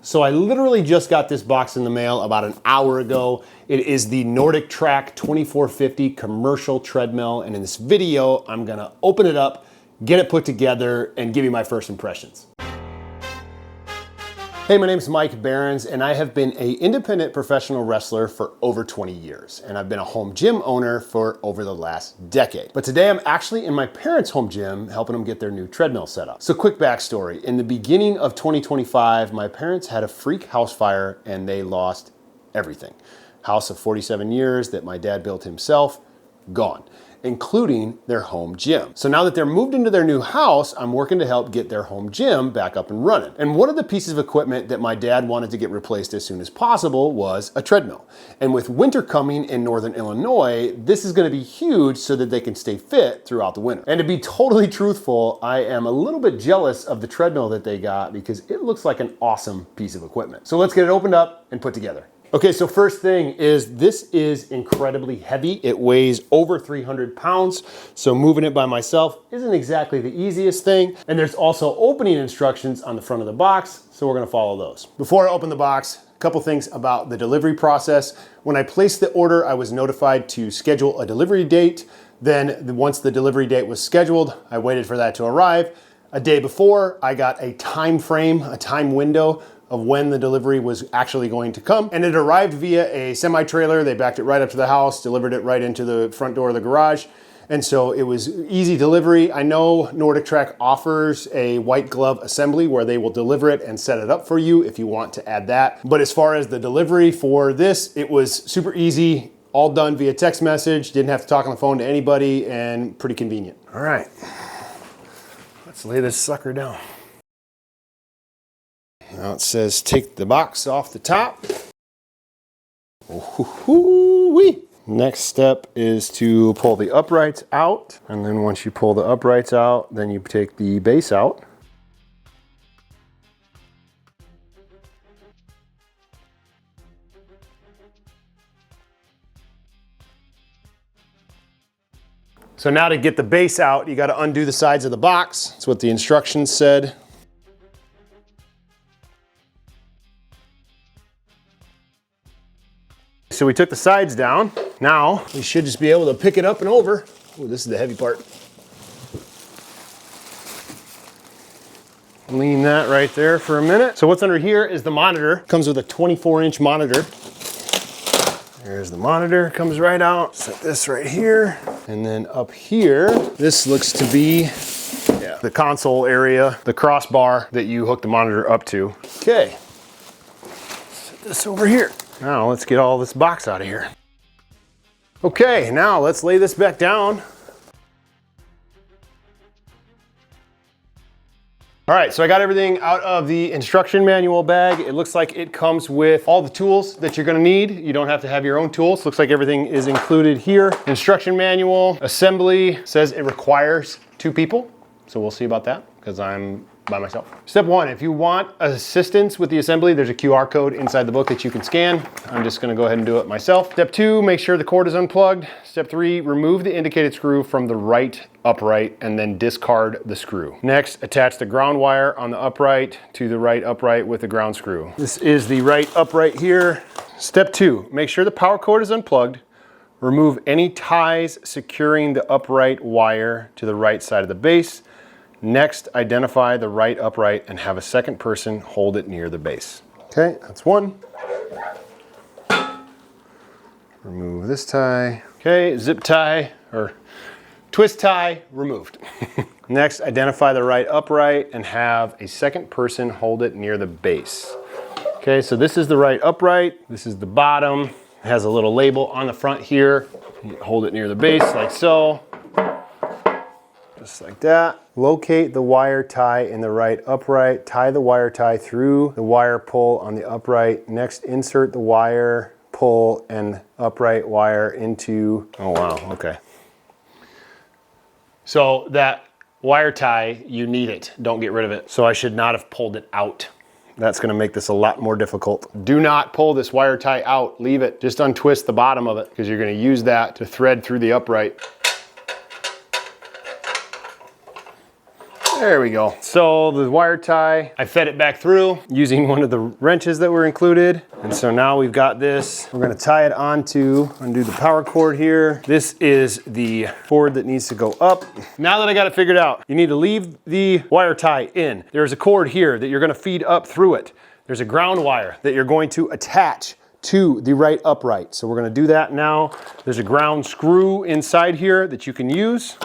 So I literally just got this box in the mail about an hour ago. It is the NordicTrack 2450 commercial treadmill, and in this video, I'm gonna open it up, get it put together, and give you my first impressions. Hey, my name is Mike Behrens, and I have been an independent professional wrestler for over 20 years, and I've been a home gym owner for over the last decade. But today I'm actually in my parents' home gym helping them get their new treadmill set up. So quick backstory. In the beginning of 2025, my parents had a freak house fire and they lost everything. House of 47 years that my dad built himself, gone, including their home gym. So now that they're moved into their new house, I'm working to help get their home gym back up and running. And one of the pieces of equipment that my dad wanted to get replaced as soon as possible was a treadmill. And with winter coming in Northern Illinois, this is gonna be huge so that they can stay fit throughout the winter. And to be totally truthful, I am a little bit jealous of the treadmill that they got because it looks like an awesome piece of equipment. So let's get it opened up and put together. Okay, so first thing is this is incredibly heavy. It weighs over 300 pounds, so moving it by myself isn't exactly the easiest thing. And there's also opening instructions on the front of the box, so we're gonna follow those. Before I open the box, a couple things about the delivery process. When I placed the order, I was notified to schedule a delivery date. Then once the delivery date was scheduled, I waited for that to arrive. A day before, I got a time frame, a time window of when the delivery was actually going to come. And it arrived via a semi-trailer. They backed it right up to the house, delivered it right into the front door of the garage. And so it was easy delivery. I know NordicTrack offers a white glove assembly where they will deliver it and set it up for you if you want to add that. But as far as the delivery for this, it was super easy, all done via text message, didn't have to talk on the phone to anybody, and pretty convenient. All right, let's lay this sucker down. Now it says take the box off the top. Ooh-hoo-hoo-wee. Next step is to pull the uprights out. And then once you pull the uprights out, then you take the base out. So now to get the base out, you got to undo the sides of the box. That's what the instructions said. So we took the sides down. Now we should just be able to pick it up and over. Ooh, this is the heavy part. Lean that right there for a minute. So what's under here is the monitor. Comes with a 24-inch monitor. There's the monitor, comes right out. Set this right here. And then up here, this looks to be the console area, the crossbar that you hook the monitor up to. Okay, set this over here. Now let's get all this box out of here. Okay, now let's lay this back down. All right, so I got everything out of the instruction manual bag. It looks like it comes with all the tools that you're gonna need. You don't have to have your own tools. Looks like everything is included here. Instruction manual, assembly, says it requires 2 people. So we'll see about that because I'm by myself. Step 1, if you want assistance with the assembly, there's a QR code inside the book that you can scan. I'm just gonna go ahead and do it myself. Step 2, make sure the cord is unplugged. Step 3, remove the indicated screw from the right upright and then discard the screw. Next, attach the ground wire on the upright to the right upright with the ground screw. This is the right upright here. Step 2, make sure the power cord is unplugged. Remove any ties securing the upright wire to the right side of the base. Next, identify the right upright and have a second person hold it near the base. Okay, that's 1. Remove this tie. Okay, zip tie or twist tie removed. Next, identify the right upright and have a second person hold it near the base. Okay, so this is the right upright. This is the bottom. It has a little label on the front here. You hold it near the base like so. Just like that. Locate the wire tie in the right upright. Tie the wire tie through the wire pull on the upright. Next, insert the wire pull and upright wire into, oh wow, okay. So that wire tie, you need it. Don't get rid of it. So I should not have pulled it out. That's gonna make this a lot more difficult. Do not pull this wire tie out. Leave it. Just untwist the bottom of it because you're gonna use that to thread through the upright. There we go. So the wire tie, I fed it back through using one of the wrenches that were included. And so now we've got this. We're gonna tie it onto, undo the power cord here. This is the cord that needs to go up. Now that I got it figured out, you need to leave the wire tie in. There's a cord here that you're gonna feed up through it. There's a ground wire that you're going to attach to the right upright. So we're gonna do that now. There's a ground screw inside here that you can use.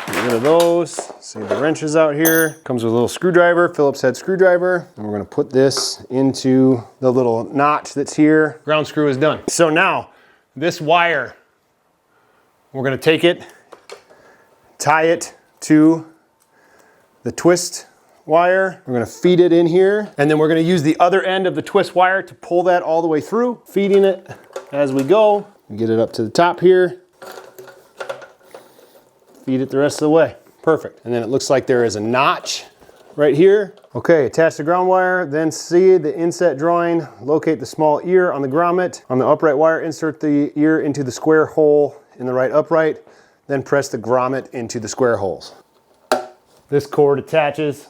Get rid of those, save the wrenches out here. Comes with a little screwdriver, Phillips head screwdriver. And we're gonna put this into the little notch that's here. Ground screw is done. So now, this wire, we're gonna take it, tie it to the twist wire. We're gonna feed it in here, and then we're gonna use the other end of the twist wire to pull that all the way through, feeding it as we go. Get it up to the top here. Feed it the rest of the way. Perfect. And then it looks like there is a notch right here. Okay, attach the ground wire, then see the inset drawing, locate the small ear on the grommet. On the upright wire, insert the ear into the square hole in the right upright, then press the grommet into the square holes. This cord attaches,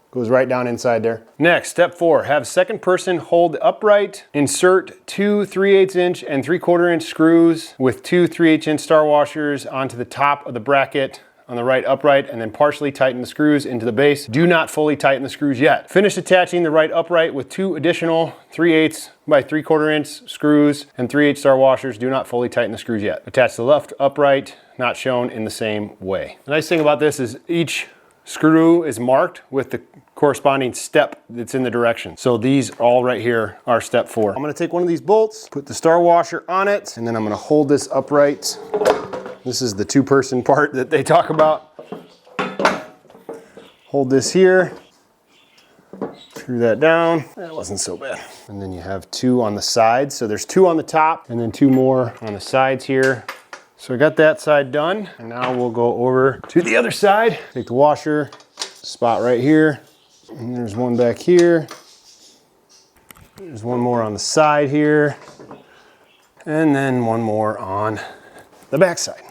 goes right down inside there. Next, step 4, have second person hold the upright, insert 2 3/8 inch and 3/4 inch screws with 2 3/8 inch star washers onto the top of the bracket on the right upright, and then partially tighten the screws into the base. Do not fully tighten the screws yet. Finish attaching the right upright with 2 additional 3/8 by 3/4 inch screws and 3/8 star washers. Do not fully tighten the screws yet. Attach the left upright, not shown in the same way. The nice thing about this is each screw is marked with the corresponding step that's in the direction. So these all right here are step 4. I'm gonna take one of these bolts, put the star washer on it, and then I'm gonna hold this upright. This is the 2-person part that they talk about. Hold this here, screw that down. That wasn't so bad. And then you have 2 on the sides. So there's 2 on the top and then 2 more on the sides here. So I got that side done, and now we'll go over to the other side. Take the washer, spot right here, and there's one back here. There's one more on the side here, and then one more on the back side.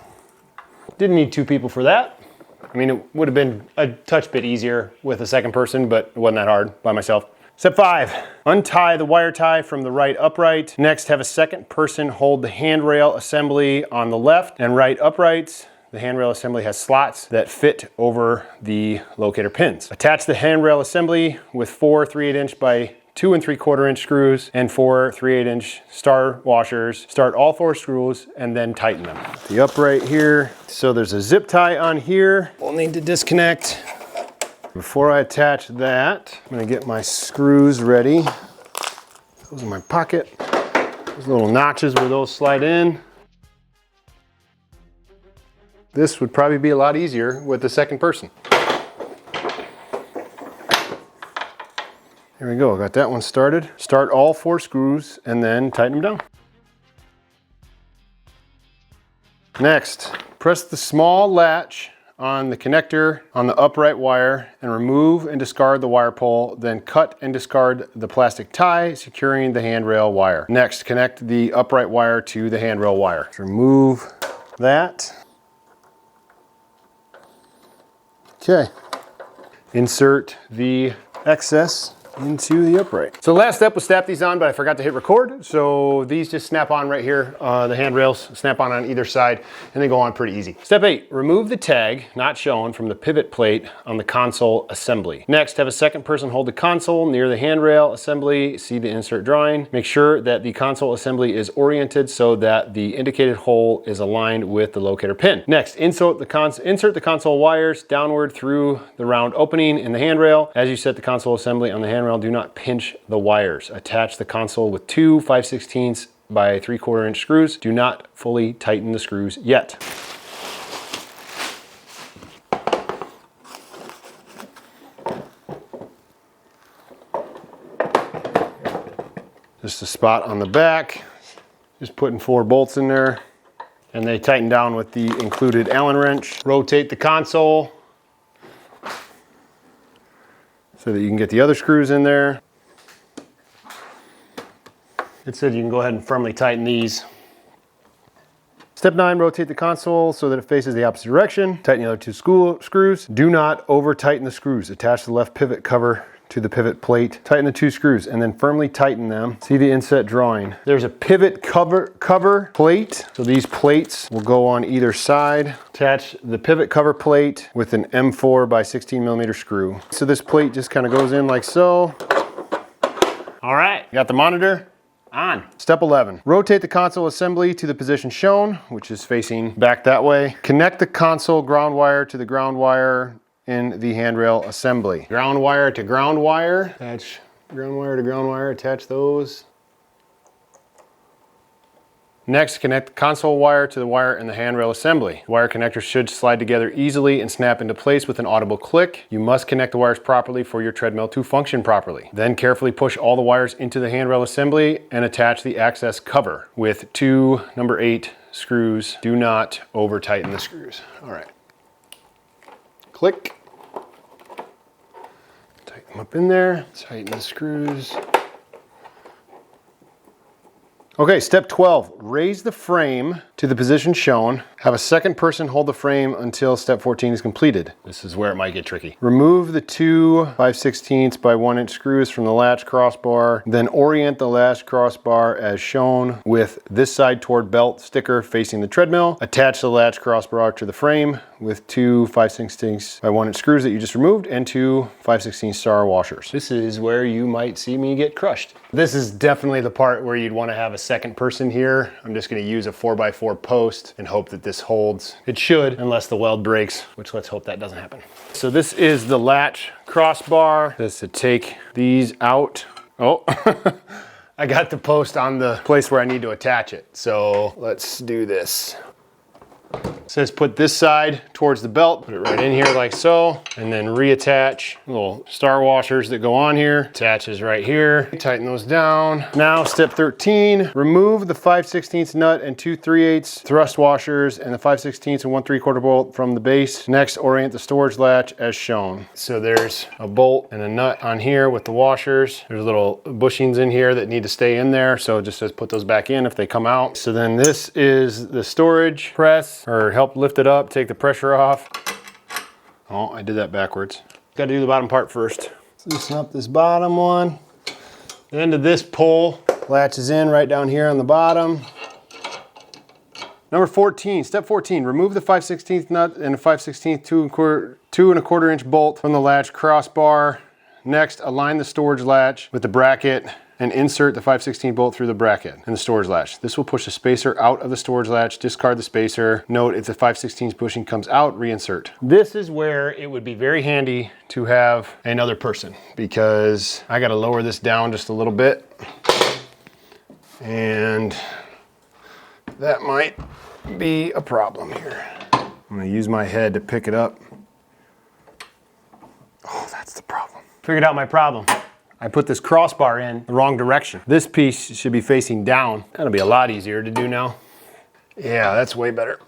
Didn't need 2 people for that. I mean, it would have been a touch bit easier with a second person, but it wasn't that hard by myself. Step 5, untie the wire tie from the right upright. Next, have a second person hold the handrail assembly on the left and right uprights. The handrail assembly has slots that fit over the locator pins. Attach the handrail assembly with 4 3/8 inch by 2 3/4 inch screws and 4 3/8 inch star washers. Start all 4 screws and then tighten them. The upright here, so there's a zip tie on here. We'll need to disconnect. Before I attach that, I'm gonna get my screws ready. Those in my pocket. Those little notches where those slide in. This would probably be a lot easier with the second person. Here we go, got that one started. Start all 4 screws and then tighten them down. Next, press the small latch on the connector on the upright wire and remove and discard the wire pull, then cut and discard the plastic tie securing the handrail wire. Next, connect the upright wire to the handrail wire. Remove that. Okay. Insert the excess into the upright. So the last step was snap these on, but I forgot to hit record. So these just snap on right here. The handrails snap on either side, and they go on pretty easy. Step 8, remove the tag, not shown, from the pivot plate on the console assembly. Next, have a second person hold the console near the handrail assembly. See the insert drawing. Make sure that the console assembly is oriented so that the indicated hole is aligned with the locator pin. Next, insert the console wires downward through the round opening in the handrail. As you set the console assembly on the handrail, do not pinch the wires. Attach the console with 2 5/16 by 3/4 inch screws. Do not fully tighten the screws yet. Just a spot on the back. Just putting 4 bolts in there, and they tighten down with the included Allen wrench. Rotate the console so that you can get the other screws in there. It said you can go ahead and firmly tighten these. Step 9, rotate the console so that it faces the opposite direction. Tighten the other two screws. Do not over tighten the screws. Attach the left pivot cover to the pivot plate. Tighten the two screws and then firmly tighten them. See the inset drawing. There's a pivot cover plate. So these plates will go on either side. Attach the pivot cover plate with an M4 by 16 millimeter screw. So this plate just kind of goes in like so. All right, got the monitor on. Step 11, rotate the console assembly to the position shown, which is facing back that way. Connect the console ground wire to the ground wire in the handrail assembly. Ground wire to ground wire. Attach ground wire to ground wire, attach those. Next, connect the console wire to the wire in the handrail assembly. Wire connectors should slide together easily and snap into place with an audible click. You must connect the wires properly for your treadmill to function properly. Then carefully push all the wires into the handrail assembly and attach the access cover with 2 number 8 screws. Do not over tighten the screws. All right. Click. Tighten them up in there. Tighten the screws. Okay, step 12, raise the frame to the position shown. Have a second person hold the frame until step 14 is completed. This is where it might get tricky. Remove the 2 5/16 by 1 inch screws from the latch crossbar, then orient the latch crossbar as shown with this side toward belt sticker facing the treadmill. Attach the latch crossbar to the frame with 2 5/16 by 1 inch screws that you just removed and 2 5/16 star washers. This is where you might see me get crushed. This is definitely the part where you'd want to have a second person here. I'm just going to use a 4x4 post and hope that this holds. It should, unless the weld breaks, which let's hope that doesn't happen. So this is the latch crossbar. This to take these out. Oh, I got the post on the place where I need to attach it. So let's do this. It says put this side towards the belt, put it right in here like so, and then reattach little star washers that go on here. Attaches right here. Tighten those down. Now step 13, remove the 5/16 nut and 2 3/8 thrust washers and the 5/16 and 1 3/4 bolt from the base. Next, orient the storage latch as shown. So there's a bolt and a nut on here with the washers. There's little bushings in here that need to stay in there, so it just says put those back in if they come out. So then this is the storage press, or help lift it up, take the pressure off. Oh, I did that backwards. Got to do the bottom part first. Loosen up this bottom one. The end of this pull latches in right down here on the bottom. Number 14, step 14, remove the 5/16 nut and a 5/16 2 1/4 inch bolt from the latch crossbar. Next, align the storage latch with the bracket and insert the 5/16 bolt through the bracket and the storage latch. This will push the spacer out of the storage latch. Discard the spacer. Note if the 5/16 bushing comes out, reinsert. This is where it would be very handy to have another person, because I got to lower this down just a little bit, and that might be a problem here. I'm going to use my head to pick it up. Oh, that's the problem. Figured out my problem. I put this crossbar in the wrong direction. This piece should be facing down. That'll be a lot easier to do now. Yeah, that's way better.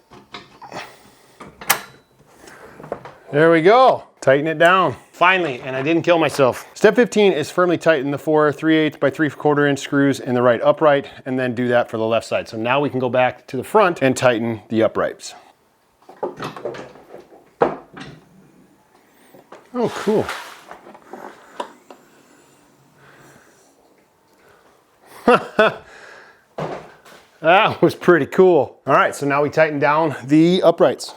There we go. Tighten it down. Finally, and I didn't kill myself. Step 15 is firmly tighten the 4 3/8 by 3/4 inch screws in the right upright, and then do that for the left side. So now we can go back to the front and tighten the uprights. Oh, cool. That was pretty cool. All right, so now we tighten down the uprights.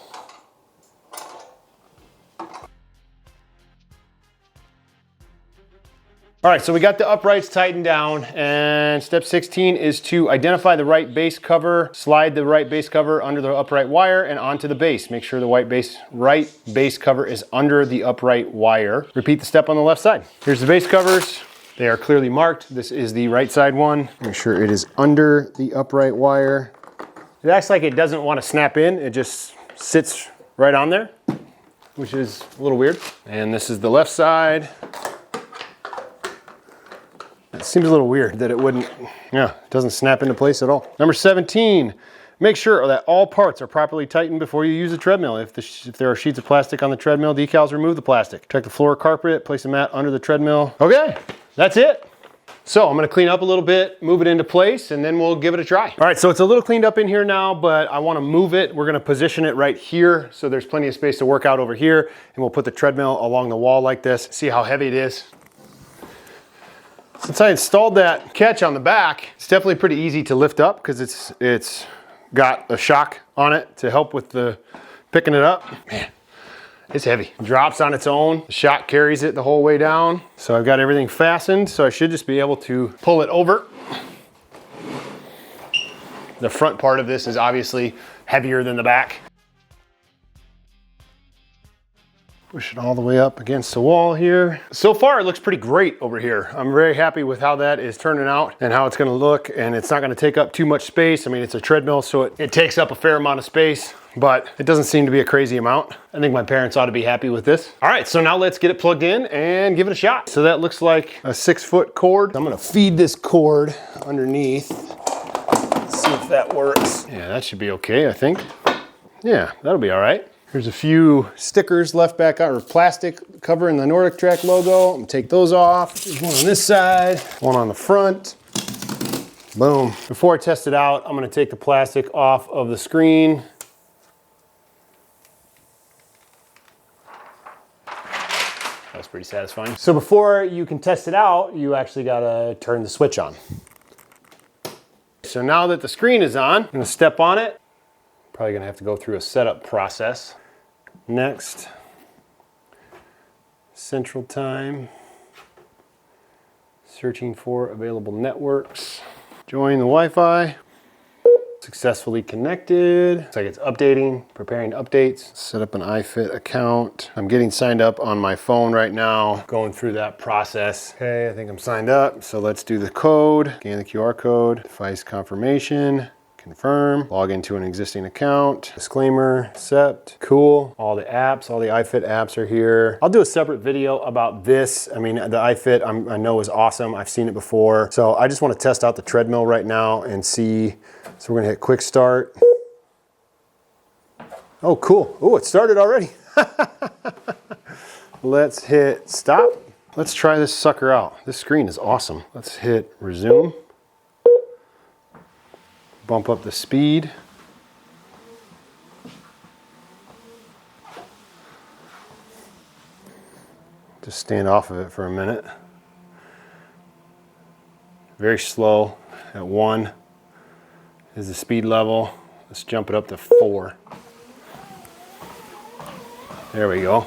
All right, so we got the uprights tightened down, and step 16 is to identify the right base cover. Slide the right base cover under the upright wire and onto the base. Make sure the right base cover is under the upright wire. Repeat the step on the left side. Here's the base covers. They are clearly marked. This is the right side one. Make sure it is under the upright wire. It acts like it doesn't want to snap in. It just sits right on there, which is a little weird. And this is the left side. It seems a little weird that it wouldn't, yeah, it doesn't snap into place at all. Number 17, make sure that all parts are properly tightened before you use the treadmill. If there are sheets of plastic on the treadmill decals, remove the plastic. Check the floor carpet, place a mat under the treadmill. Okay, that's it. So I'm gonna clean up a little bit, move it into place, and then we'll give it a try. All right, so it's a little cleaned up in here now, but I wanna move it. We're gonna position it right here, so there's plenty of space to work out over here, and we'll put the treadmill along the wall like this. See how heavy it is. Since I installed that catch on the back, it's definitely pretty easy to lift up because it's got a shock on it to help with the picking it up. Man, it's heavy. It drops on its own. The shock carries it the whole way down. So I've got everything fastened, so I should just be able to pull it over. The front part of this is obviously heavier than the back. Push it all the way up against the wall here. So far, it looks pretty great over here. I'm very happy with how that is turning out and how it's gonna look, and it's not gonna take up too much space. I mean, it's a treadmill, so it takes up a fair amount of space, but it doesn't seem to be a crazy amount. I think my parents ought to be happy with this. All right, so now let's get it plugged in and give it a shot. So that looks like a 6-foot cord. I'm gonna feed this cord underneath. Let's see if that works. Yeah, that should be okay, I think. Yeah, that'll be all right. There's a few stickers left back out, or plastic covering the NordicTrack logo. I'm gonna take those off. There's one on this side, one on the front. Boom. Before I test it out, I'm gonna take the plastic off of the screen. That's pretty satisfying. So before you can test it out, you actually gotta turn the switch on. So now that the screen is on, I'm gonna step on it. Probably gonna have to go through a setup process. Next, Central Time. Searching for available networks. Join the Wi-Fi. Successfully connected. Looks like it's updating, preparing updates. Set up an iFit account. I'm getting signed up on my phone right now, going through that process. Okay, I think I'm signed up. So let's do the code. Scan the QR code. Device confirmation. Confirm, log into an existing account, disclaimer, accept, cool. All the apps, all the iFit apps are here. I'll do a separate video about this. I mean, the iFit I know is awesome. I've seen it before. So I just want to test out the treadmill right now and see. So we're gonna hit quick start. Oh, cool. Oh, it started already. Let's hit stop. Let's try this sucker out. This screen is awesome. Let's hit resume. Bump up the speed. Just stand off of it for a minute. Very slow. At 1 is the speed level. Let's jump it up to 4. There we go.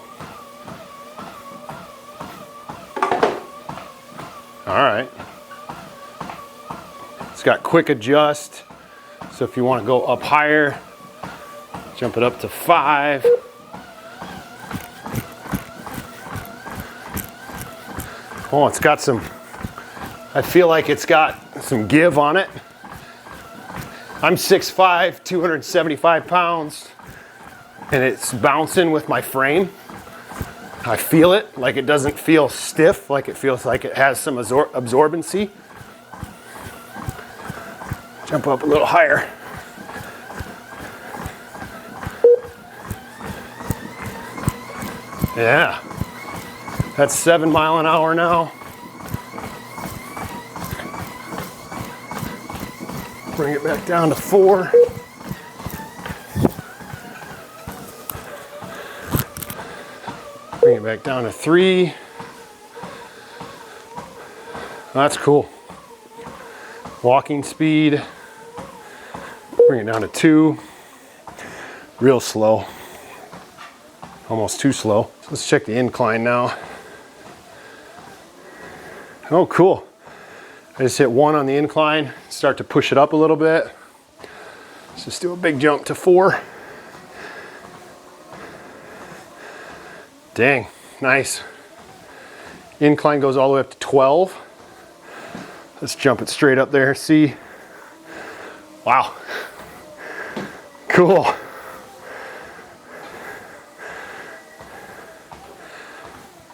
All right. It's got quick adjust. So if you want to go up higher, jump it up to 5. Oh, it's got some, I feel like it's got some give on it. I'm 6'5", 275 pounds, and it's bouncing with my frame. I feel it, like it doesn't feel stiff, like it feels like it has some absorbency. Jump up a little higher. Yeah, that's 7 miles an hour now. Bring it back down to 4. Bring it back down to 3. That's cool. Walking speed. Bring it down to 2. Real slow. Almost too slow. So let's check the incline now. Oh, cool. I just hit 1 on the incline. Start to push it up a little bit. Let's just do a big jump to 4. Dang, nice. Incline goes all the way up to 12. Let's jump it straight up there, see? Wow. Cool.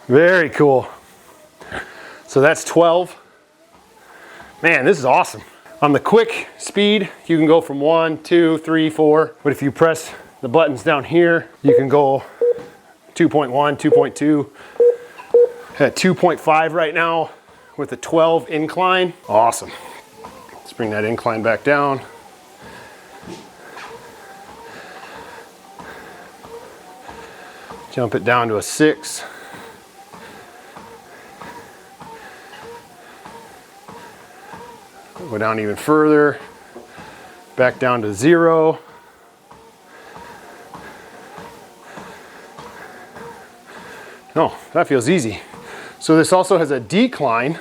Very cool. So that's 12. Man, this is awesome. On the quick speed, you can go from 1, 2, 3, 4. But if you press the buttons down here, you can go 2.1, 2.2. At 2.5 right now, with a 12 incline. Awesome. Let's bring that incline back down. Jump it down to a 6. Go down even further. Back down to 0. Oh, that feels easy. So this also has a decline.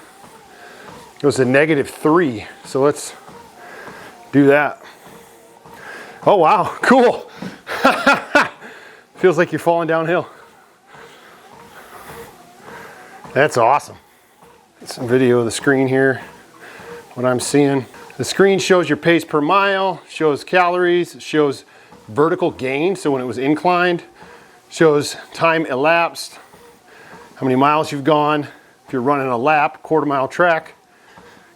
It goes to -3. So let's do that. Oh wow, cool. Feels like you're falling downhill. That's awesome. Some video of the screen here, what I'm seeing. The screen shows your pace per mile, shows calories, shows vertical gain, so when it was inclined, shows time elapsed, how many miles you've gone, if you're running a lap, quarter-mile track.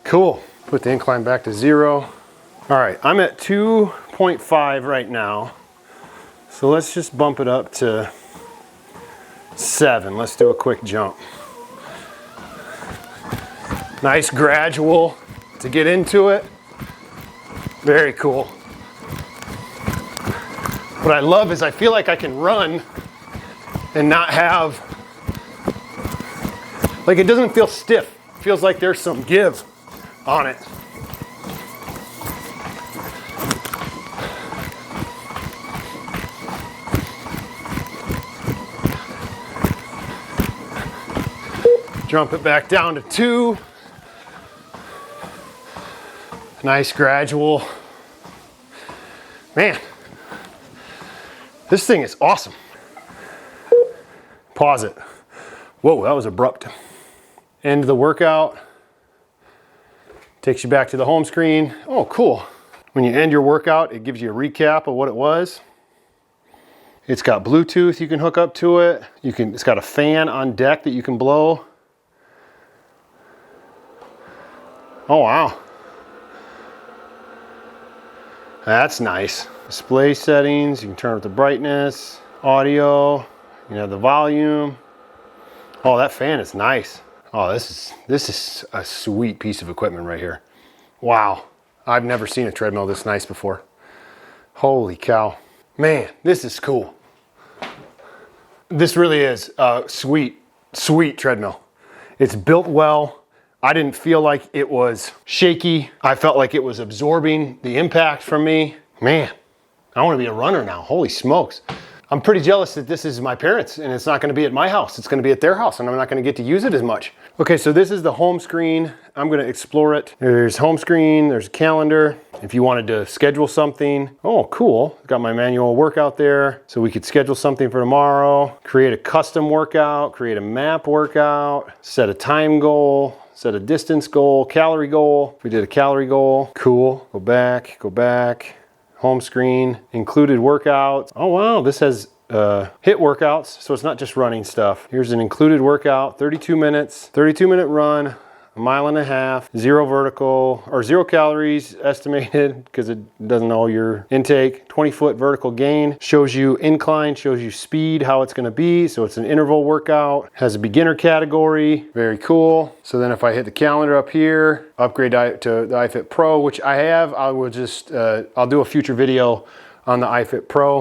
Cool. Put the incline back to 0. All right, I'm at 2.5 right now. So let's just bump it up to 7. Let's do a quick jump. Nice gradual to get into it. Very cool. What I love is I feel like I can run and not have, like it doesn't feel stiff. It feels like there's some give on it. Jump it back down to 2. Nice gradual. Man, this thing is awesome. Pause it. Whoa, that was abrupt. End of the workout. Takes you back to the home screen. Oh, cool. When you end your workout, it gives you a recap of what it was. It's got Bluetooth you can hook up to it. It's got a fan on deck that you can blow. Oh, wow. That's nice. Display settings, you can turn up the brightness, audio, you can have the volume. Oh, that fan is nice. Oh, this is a sweet piece of equipment right here. Wow. I've never seen a treadmill this nice before. Holy cow. Man, this is cool. This really is a sweet treadmill. It's built well. I didn't feel like it was shaky. I felt like it was absorbing the impact from me. Man, I want to be a runner now. Holy smokes. I'm pretty jealous that this is my parents and it's not going to be at my house. It's going to be at their house and I'm not going to get to use it as much. Okay, so this is the home screen. I'm going to explore it. There's home screen, there's a calendar. If you wanted to schedule something, oh, cool. Got my manual workout there. So we could schedule something for tomorrow, create a custom workout, create a map workout, set a time goal, set a distance goal, calorie goal. If we did a calorie goal, cool. Go back. Home screen, included workouts. Oh wow, this has HIIT workouts, so it's not just running stuff. Here's an included workout, 32 minutes, 32-minute run, 1.5 miles, 0 vertical, or 0 calories estimated, because it doesn't know your intake. 20-foot vertical gain, shows you incline, shows you speed, how it's gonna be. So it's an interval workout, has a beginner category, very cool. So then if I hit the calendar up here, upgrade to the iFit Pro, which I have, I will just, I'll do a future video on the iFit Pro.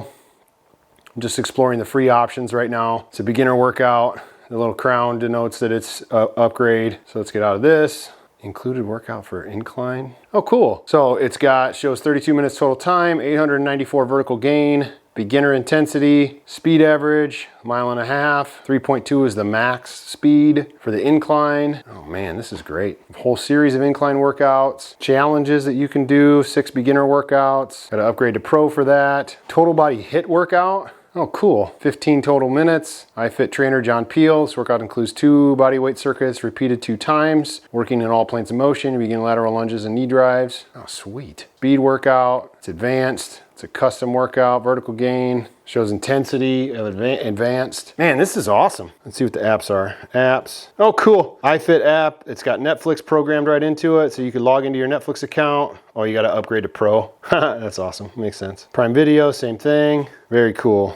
I'm just exploring the free options right now. It's a beginner workout. The little crown denotes that it's upgrade. So let's get out of this. Included workout for incline. Oh, cool. So it's shows 32 minutes total time, 894 vertical gain, beginner intensity, speed average, 1.5 miles. 3.2 is the max speed for the incline. Oh man, this is great. A whole series of incline workouts, challenges that you can do, 6 beginner workouts. Got to upgrade to pro for that. Total body HIIT workout. Oh, cool. 15 total minutes. iFit trainer John Peel. This workout includes 2 bodyweight circuits repeated 2 times, working in all planes of motion. You begin lateral lunges and knee drives. Oh, sweet. Speed workout. It's advanced. It's a custom workout, vertical gain. Shows intensity of advanced. Man, this is awesome. Let's see what the apps are. Apps. Oh, cool. iFit app. It's got Netflix programmed right into it, so you can log into your Netflix account. Oh, you got to upgrade to Pro. That's awesome. Makes sense. Prime Video, same thing. Very cool.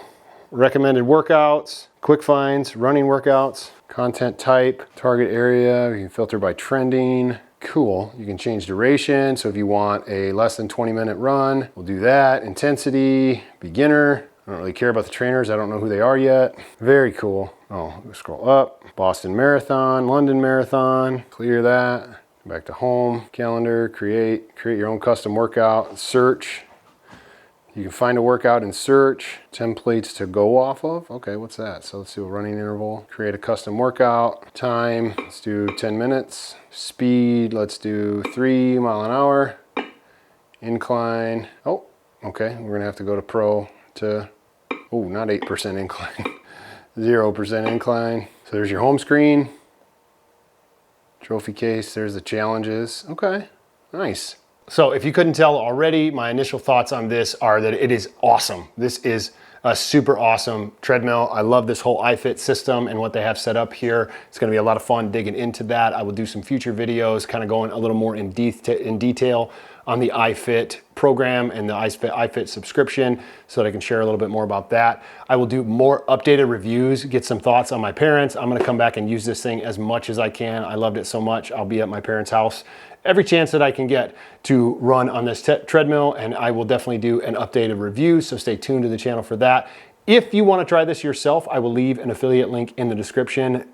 Recommended workouts. quick finds, running workouts, content type, target area. You can filter by trending. Cool. You can change duration. So if you want a less than 20-minute run, we'll do that. Intensity, beginner. I don't really care about the trainers. I don't know who they are yet. Very cool. Oh, we'll scroll up. Boston Marathon, London Marathon. Clear that. Back to home, calendar, create your own custom workout, search. You can find a workout and search. Templates to go off of. Okay, what's that? So let's do a running interval. Create a custom workout. Time, let's do 10 minutes. Speed, let's do 3 miles an hour. Incline, oh, okay. We're gonna have to go to pro to, oh, not 8% incline, 0% incline. So there's your home screen. Trophy case, there's the challenges. Okay, nice. So if you couldn't tell already, my initial thoughts on this are that it is awesome. This is a super awesome treadmill. I love this whole iFit system and what they have set up here. It's gonna be a lot of fun digging into that. I will do some future videos kind of going a little more in detail on the iFit program and the iFit subscription so that I can share a little bit more about that. I will do more updated reviews, get some thoughts on my parents. I'm gonna come back and use this thing as much as I can. I loved it so much. I'll be at my parents' house every chance that I can get to run on this treadmill, and I will definitely do an updated review, so stay tuned to the channel for that. If you wanna try this yourself, I will leave an affiliate link in the description.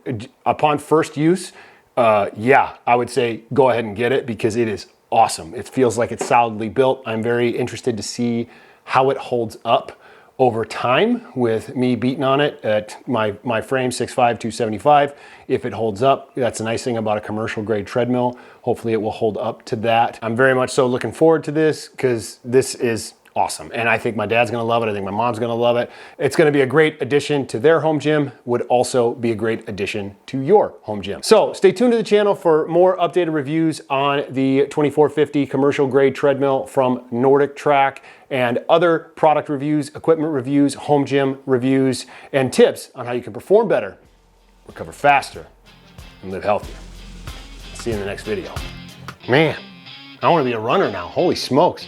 Upon first use, yeah, I would say go ahead and get it because it is awesome. It feels like it's solidly built. I'm very interested to see how it holds up over time with me beating on it at my frame 6'5", 275. If it holds up, that's a nice thing about a commercial grade treadmill. Hopefully it will hold up to that. I'm very much so looking forward to this because this is awesome. And I think my dad's gonna love it. I think my mom's gonna love it. It's gonna be a great addition to their home gym, would also be a great addition to your home gym. So stay tuned to the channel for more updated reviews on the 2450 commercial grade treadmill from NordicTrack and other product reviews, equipment reviews, home gym reviews, and tips on how you can perform better, recover faster, and live healthier. See you in the next video. Man, I wanna be a runner now, holy smokes.